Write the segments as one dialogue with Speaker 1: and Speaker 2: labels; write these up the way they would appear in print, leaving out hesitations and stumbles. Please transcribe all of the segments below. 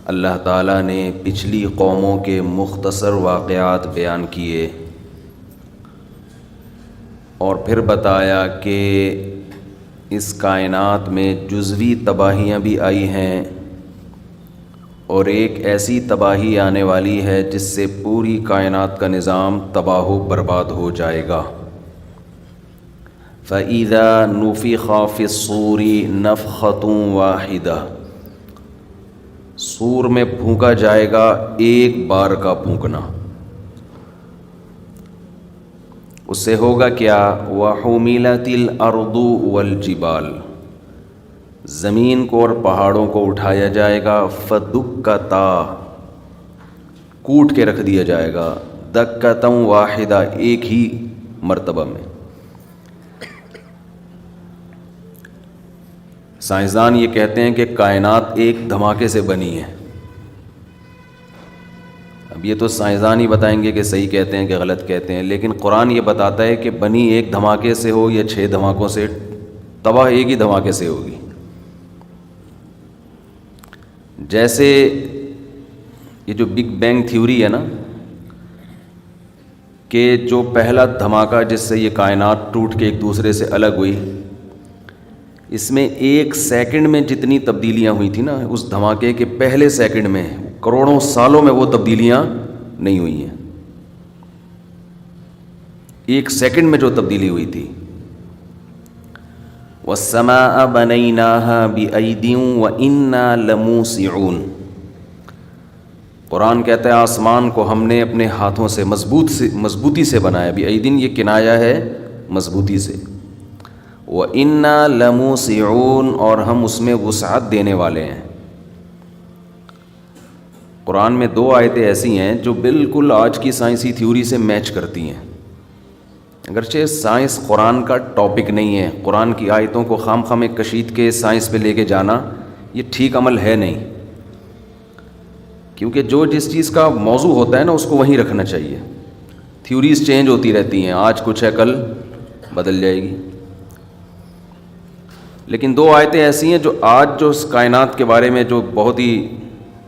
Speaker 1: اللہ تعالیٰ نے پچھلی قوموں کے مختصر واقعات بیان کیے اور پھر بتایا کہ اس کائنات میں جزوی تباہیاں بھی آئی ہیں اور ایک ایسی تباہی آنے والی ہے جس سے پوری کائنات کا نظام تباہ و برباد ہو جائے گا۔ فَإِذَا نُفِخَ فِي الصُّورِ نَفْخَةٌ وَاحِدَةٌ، سور میں پھونکا جائے گا ایک بار کا پھونکنا۔ اس سے ہوگا کیا؟ وَحُمِلَتِ الْأَرْضُ وَالْجِبَالُ، زمین کو اور پہاڑوں کو اٹھایا جائے گا، فَدُكَّتَا، کوٹ کے رکھ دیا جائے گا، دَكَّةً وَاحِدَةً، ایک ہی مرتبہ میں۔ سائنسدان یہ کہتے ہیں کہ کائنات ایک دھماکے سے بنی ہے۔ اب یہ تو سائنسدان ہی بتائیں گے کہ صحیح کہتے ہیں کہ غلط کہتے ہیں، لیکن قرآن یہ بتاتا ہے کہ بنی ایک دھماکے سے ہو یا 6 دھماکوں سے، تباہ ایک ہی دھماکے سے ہوگی۔ جیسے یہ جو بگ بینگ تھیوری ہے نا، کہ جو پہلا دھماکہ جس سے یہ کائنات ٹوٹ کے ایک دوسرے سے الگ ہوئی، اس میں 1 سیکنڈ میں جتنی تبدیلیاں ہوئی تھیں نا، اس دھماکے کے پہلے سیکنڈ میں کروڑوں سالوں میں وہ تبدیلیاں نہیں ہوئی ہیں۔ 1 سیکنڈ میں جو تبدیلی ہوئی تھی۔ وَالسَّمَاءَ بَنَيْنَاهَا بِأَيْدٍ وَإِنَّا لَمُوسِعُونَ، قرآن کہتا ہے آسمان کو ہم نے اپنے ہاتھوں سے مضبوطی سے بنایا۔ بِأَيْدٍ یہ کنایا ہے مضبوطی سے۔ وَإِنَّا لَمُوسِعُونَ، اور ہم اس میں وسعت دینے والے ہیں۔ قرآن میں 2 آیتیں ایسی ہیں جو بالکل آج کی سائنسی تھیوری سے میچ کرتی ہیں، اگرچہ سائنس قرآن کا ٹاپک نہیں ہے۔ قرآن کی آیتوں کو خام خواہ کشید کے سائنس پہ لے کے جانا یہ ٹھیک عمل ہے نہیں، کیونکہ جو جس چیز کا موضوع ہوتا ہے نا اس کو وہیں رکھنا چاہیے۔ تھیوریز چینج ہوتی رہتی ہیں، آج کچھ ہے کل بدل جائے گی۔ لیکن 2 آیتیں ایسی ہیں جو آج جو اس کائنات کے بارے میں جو بہت ہی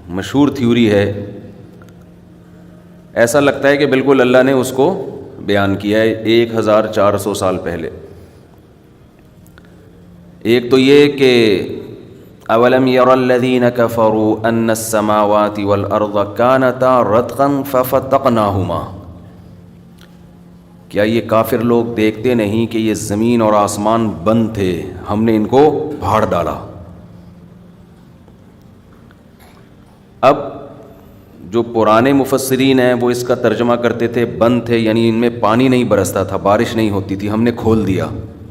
Speaker 1: مشہور تھیوری ہے، ایسا لگتا ہے کہ بالکل اللہ نے اس کو بیان کیا ہے 1400 سال پہلے۔ ایک تو یہ کہ اولم یر الذین کفروا ان السماوات والارض کانتا رتقا ففتقناہما، کیا یہ کافر لوگ دیکھتے نہیں کہ یہ زمین اور آسمان بند تھے، ہم نے ان کو پھاڑ ڈالا۔ اب جو پرانے مفسرین ہیں وہ اس کا ترجمہ کرتے تھے بند تھے، یعنی ان میں پانی نہیں برستا تھا، بارش نہیں ہوتی تھی، ہم نے کھول دیا،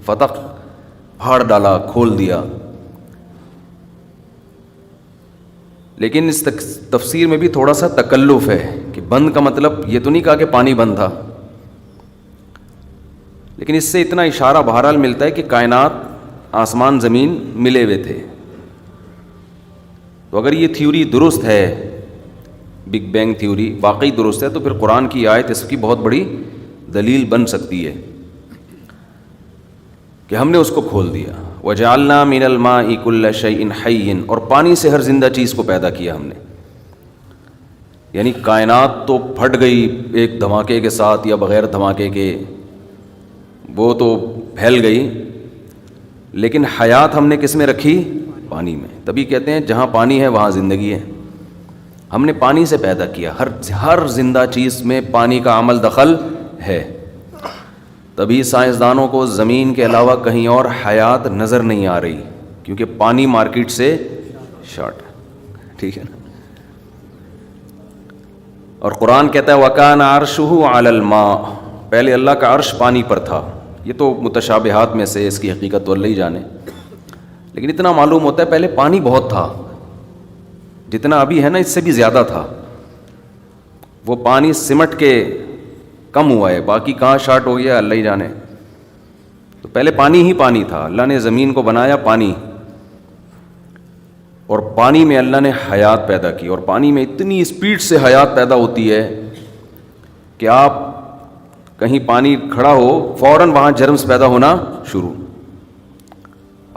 Speaker 1: فتق پھاڑ ڈالا، کھول دیا۔ لیکن اس تفسیر میں بھی تھوڑا سا تکلف ہے کہ بند کا مطلب یہ تو نہیں کہا کہ پانی بند تھا، لیکن اس سے اتنا اشارہ بہرحال ملتا ہے کہ کائنات، آسمان زمین ملے ہوئے تھے۔ تو اگر یہ تھیوری درست ہے، بگ بینگ تھیوری واقعی درست ہے، تو پھر قرآن کی آیت اس کی بہت بڑی دلیل بن سکتی ہے کہ ہم نے اس کو کھول دیا۔ وَجَعَلْنَا مِنَ الْمَاءِ كُلَّ شَيْءٍ حَيٍّ، اور پانی سے ہر زندہ چیز کو پیدا کیا ہم نے۔ یعنی کائنات تو پھٹ گئی ایک دھماکے کے ساتھ یا بغیر دھماکے کے، وہ تو پھیل گئی، لیکن حیات ہم نے کس میں رکھی؟ پانی میں۔ تبھی کہتے ہیں جہاں پانی ہے وہاں زندگی ہے۔ ہم نے پانی سے پیدا کیا، ہر زندہ چیز میں پانی کا عمل دخل ہے۔ تبھی سائنسدانوں کو زمین کے علاوہ کہیں اور حیات نظر نہیں آ رہی، کیونکہ پانی مارکیٹ سے شارٹ ہے، ٹھیک ہے نا۔ اور قرآن کہتا ہے وَكَانَ عَرْشُهُ عَلَى الْمَاءِ، پہلے اللہ کا عرش پانی پر تھا۔ یہ تو متشابہات میں سے، اس کی حقیقت تو اللہ ہی جانے، لیکن اتنا معلوم ہوتا ہے پہلے پانی بہت تھا، جتنا ابھی ہے نا اس سے بھی زیادہ تھا۔ وہ پانی سمٹ کے کم ہوا ہے، باقی کہاں شارٹ ہو گیا اللہ ہی جانے۔ تو پہلے پانی ہی پانی تھا، اللہ نے زمین کو بنایا پانی، اور پانی میں اللہ نے حیات پیدا کی، اور پانی میں اتنی اسپیڈ سے حیات پیدا ہوتی ہے کہ آپ کہیں پانی کھڑا ہو فوراً وہاں جرمز پیدا ہونا شروع۔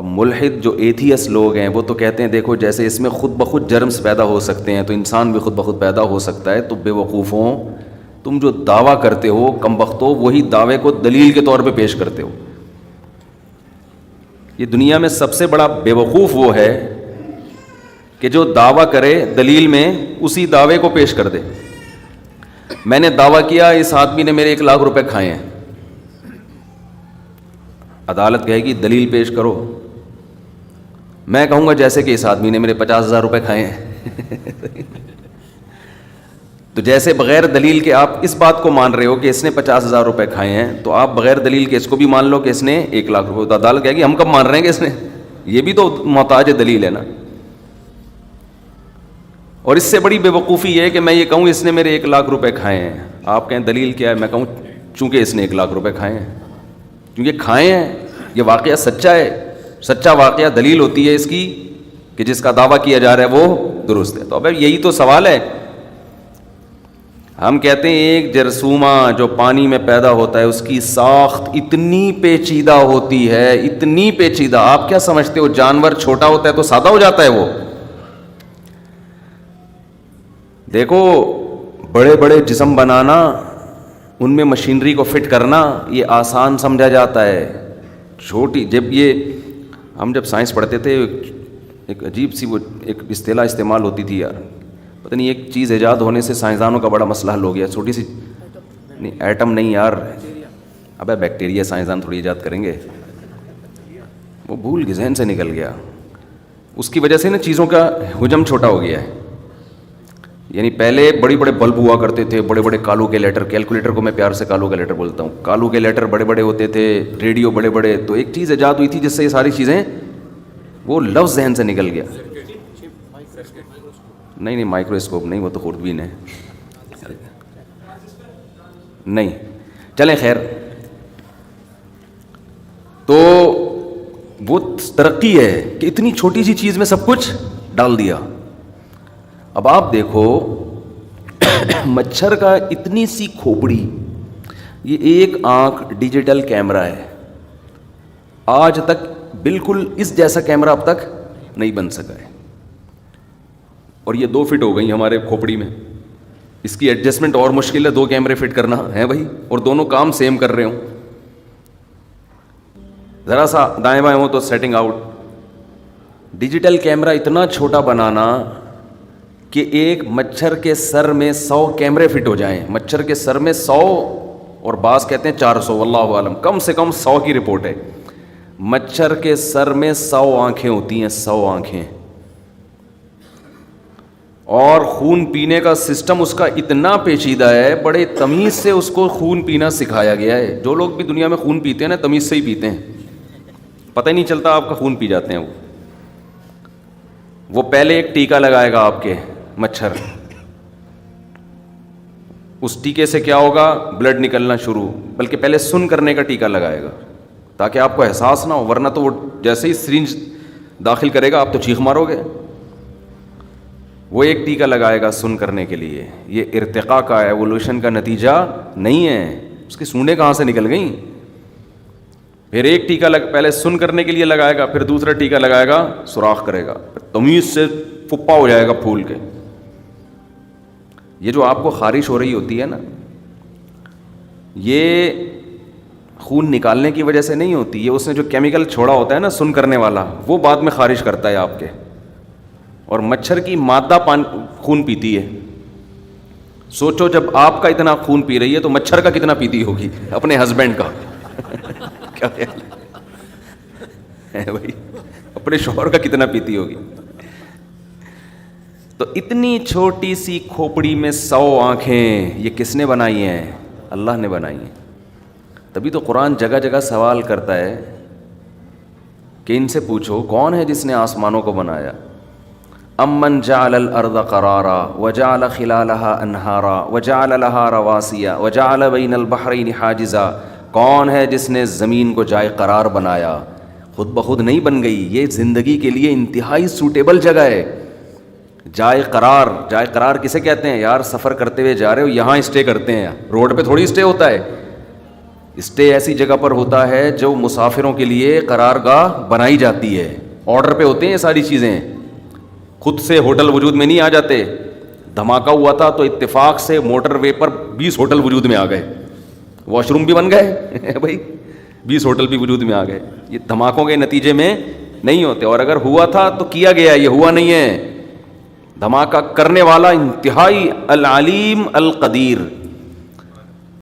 Speaker 1: اب ملحد جو ایتھیس لوگ ہیں وہ تو کہتے ہیں دیکھو جیسے اس میں خود بخود جرمز پیدا ہو سکتے ہیں تو انسان بھی خود بخود پیدا ہو سکتا ہے. تو بے وقوفوں تم جو دعویٰ کرتے ہو کم بختو وہی دعوے کو دلیل کے طور پہ پیش کرتے ہو. یہ دنیا میں سب سے بڑا بے وقوف وہ ہے کہ جو دعویٰ کرے دلیل میں اسی دعوے کو پیش کر دے. میں نے دعویٰ کیا اس آدمی نے میرے 1,00,000 روپے کھائے ہیں. عدالت کہے گی دلیل پیش کرو. میں کہوں گا جیسے کہ اس آدمی نے میرے 50,000 روپے کھائے ہیں. تو جیسے بغیر دلیل کے آپ اس بات کو مان رہے ہو کہ اس نے 50,000 روپے کھائے ہیں تو آپ بغیر دلیل کے اس کو بھی مان لو کہ اس نے 1,00,000 روپے. تو عدالت کہے گی ہم کب مان رہے ہیں کہ اس نے, یہ بھی تو محتاج دلیل ہے نا. اور اس سے بڑی بے وقوفی یہ ہے کہ میں یہ کہوں اس نے میرے 1,00,000 روپے کھائے ہیں, آپ کہیں دلیل کیا ہے, میں کہوں چونکہ اس نے 1,00,000 روپے کھائے ہیں, کیونکہ کھائے ہیں, یہ واقعہ سچا ہے. سچا واقعہ دلیل ہوتی ہے اس کی کہ جس کا دعویٰ کیا جا رہا ہے وہ درست ہے. تو اب یہی تو سوال ہے. ہم کہتے ہیں ایک جرثومہ جو پانی میں پیدا ہوتا ہے اس کی ساخت اتنی پیچیدہ ہوتی ہے, اتنی پیچیدہ. آپ کیا سمجھتے ہو جانور چھوٹا ہوتا ہے تو سادہ ہو جاتا ہے وہ؟ دیکھو بڑے بڑے جسم بنانا, ان میں مشینری کو فٹ کرنا یہ آسان سمجھا جاتا ہے. چھوٹی ہم جب سائنس پڑھتے تھے ایک عجیب سی وہ ایک اصطلاح استعمال ہوتی تھی یار, پتہ نہیں ایک چیز ایجاد ہونے سے سائنسدانوں کا بڑا مسئلہ حل ہو گیا. چھوٹی سی نہیں, ایٹم نہیں یار, ابے بیکٹیریا سائنسدان تھوڑی ایجاد کریں گے, وہ بھول کے ذہن سے نکل گیا. اس کی وجہ سے نا چیزوں کا حجم چھوٹا ہو گیا ہے. یعنی پہلے بڑے بڑے بلب ہوا کرتے تھے, بڑے بڑے کالو کے لیٹر, کیلکولیٹر کو میں پیار سے کالو کے لیٹر بولتا ہوں, کالو کے لیٹر بڑے بڑے ہوتے تھے, ریڈیو بڑے بڑے. تو ایک چیز ایجاد ہوئی تھی جس سے یہ ساری چیزیں, وہ لفظ ذہن سے نکل گیا. نہیں مائکروسکوپ نہیں, وہ تو خوردبین ہے. نہیں چلیں خیر. تو وہ ترقی ہے کہ اتنی چھوٹی سی چیز میں سب کچھ ڈال دیا. اب آپ دیکھو مچھر کا اتنی سی کھوپڑی, یہ ایک آنکھ ڈیجیٹل کیمرہ ہے. آج تک بالکل اس جیسا کیمرہ اب تک نہیں بن سکا ہے. اور یہ 2 فٹ ہو گئی ہمارے کھوپڑی میں. اس کی ایڈجسٹمنٹ اور مشکل ہے, 2 کیمرے فٹ کرنا ہے بھائی, اور دونوں کام سیم کر رہے ہوں. ذرا سا دائیں بائیں ہو تو سیٹنگ آؤٹ. ڈیجیٹل کیمرہ اتنا چھوٹا بنانا کہ ایک مچھر کے سر میں 100 کیمرے فٹ ہو جائیں. مچھر کے سر میں 100, اور بعض کہتے ہیں 400, واللہ عالم, کم سے کم 100 کی رپورٹ ہے. مچھر کے سر میں 100 آنکھیں ہوتی ہیں, 100 آنکھیں. اور خون پینے کا سسٹم اس کا اتنا پیچیدہ ہے, بڑے تمیز سے اس کو خون پینا سکھایا گیا ہے. جو لوگ بھی دنیا میں خون پیتے ہیں نا تمیز سے ہی پیتے ہیں, پتہ ہی نہیں چلتا آپ کا خون پی جاتے ہیں. وہ پہلے ایک ٹیکا لگائے گا آپ کے مچھر, اس ٹیکے سے کیا ہوگا, بلڈ نکلنا شروع, بلکہ پہلے سن کرنے کا ٹیکا لگائے گا تاکہ آپ کو احساس نہ ہو, ورنہ تو وہ جیسے ہی سرنج داخل کرے گا آپ تو چیخ مارو گے. وہ ایک ٹیکا لگائے گا سن کرنے کے لیے. یہ ارتقاء کا, ایوولوشن کا نتیجہ نہیں ہے. اس کی سونڈیں کہاں سے نکل گئیں؟ پھر ایک ٹیکا پہلے سن کرنے کے لیے لگائے گا, پھر دوسرا ٹیکا لگائے گا, سوراخ کرے گا, تمیز سے پھپا ہو جائے گا پھول کے. یہ جو آپ کو خارش ہو رہی ہوتی ہے نا, یہ خون نکالنے کی وجہ سے نہیں ہوتی, یہ اس نے جو کیمیکل چھوڑا ہوتا ہے نا سن کرنے والا, وہ بعد میں خارش کرتا ہے آپ کے. اور مچھر کی مادہ خون پیتی ہے. سوچو جب آپ کا اتنا خون پی رہی ہے تو مچھر کا کتنا پیتی ہوگی, اپنے ہسبینڈ کا. کیا خیال ہے بھائی, اپنے شوہر کا کتنا پیتی ہوگی. تو اتنی چھوٹی سی کھوپڑی میں 100 آنکھیں, یہ کس نے بنائی ہیں؟ اللہ نے بنائی ہیں. تبھی تو قرآن جگہ جگہ سوال کرتا ہے کہ ان سے پوچھو کون ہے جس نے آسمانوں کو بنایا. امن جعل الارض قرارا وجعل خلالها انہارا وجعل لها رواسیا وجعل بین البحرین حاجزا. کون ہے جس نے زمین کو جائے قرار بنایا؟ خود بخود نہیں بن گئی, یہ زندگی کے لیے انتہائی سوٹیبل جگہ ہے. جائے قرار کسے کہتے ہیں یار؟ سفر کرتے ہوئے جا رہے ہو, یہاں اسٹے کرتے ہیں, روڈ پہ تھوڑی اسٹے ہوتا ہے. اسٹے ایسی جگہ پر ہوتا ہے جو مسافروں کے لیے قرار گاہ بنائی جاتی ہے, آرڈر پہ ہوتے ہیں یہ ساری چیزیں, خود سے ہوٹل وجود میں نہیں آ جاتے. دھماکہ ہوا تھا تو اتفاق سے موٹر وے پر 20 ہوٹل وجود میں آ گئے, واش روم بھی بن گئے بھائی, 20 ہوٹل بھی وجود میں آ گئے. یہ دھماکوں کے نتیجے میں نہیں ہوتے, اور اگر ہوا تھا تو کیا گیا, یہ ہوا نہیں ہے. دھماکہ کرنے والا انتہائی العلیم القدیر,